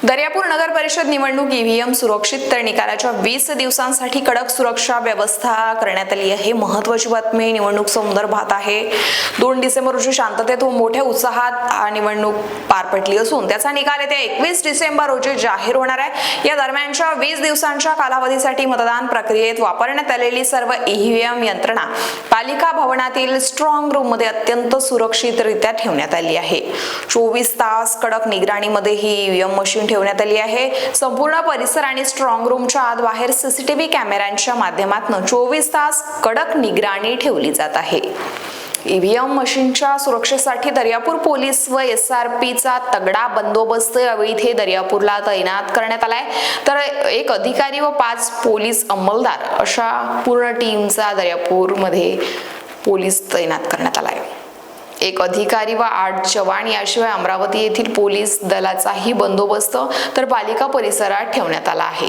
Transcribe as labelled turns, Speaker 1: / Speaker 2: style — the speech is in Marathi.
Speaker 1: दर्यापूर नगर परिषद निवडणूक ईव्हीएम सुरक्षित तर निकालाच्या 20 दिवसांसाठी कडक सुरक्षा व्यवस्था करण्यात आली आहे। महत्त्वाची बातमी निवडणूक संदर्भात आहे। 2 डिसेंबर रोजी शांततेत व मोठ्या उत्साहात निवडणूक पार पडली असून त्याचा निकाल येत्या 21 डिसेंबर रोजी जाहीर होणार आहे। या दरम्यानच्या 20 दिवसांच्या कालावधीसाठी मतदान प्रक्रियेत वापरण्यात आलेली सर्व ईव्हीएम यंत्रणा पालिका भवनातील स्ट्रॉंग रूम मध्ये अत्यंत सुरक्षितरित्या ठेवण्यात आली आहे। 24 तास कडक निगराणीमध्ये ही ईव्हीएम मशीन ठेवण्यात आली आहे। संपूर्ण परिसर आणि स्ट्रॉंग रूमच्या आत बाहेर सीसीटीव्ही कॅमेऱ्यांच्या माध्यमातून 24 तास कडक निगराणी ठेवली जात आहे। ईव्हीएम मशीनच्या सुरक्षेसाठी दर्यापूर पोलीस व SRPचा तगडा बंदोबस्त यावेळी इथे दर्यापूरला तैनात करण्यात आलाय। तर एक अधिकारी व 5 पोलीस अंमलदार अशा पूर्ण टीमचा दर्यापूरमध्ये पोलीस तैनात करण्यात आलाय। एक अधिकारी व 8 जवान याशिवाय अमरावती येथील पोलीस दलाचाही बंदोबस्त तर पालिका परिसरात ठेवण्यात आला आहे।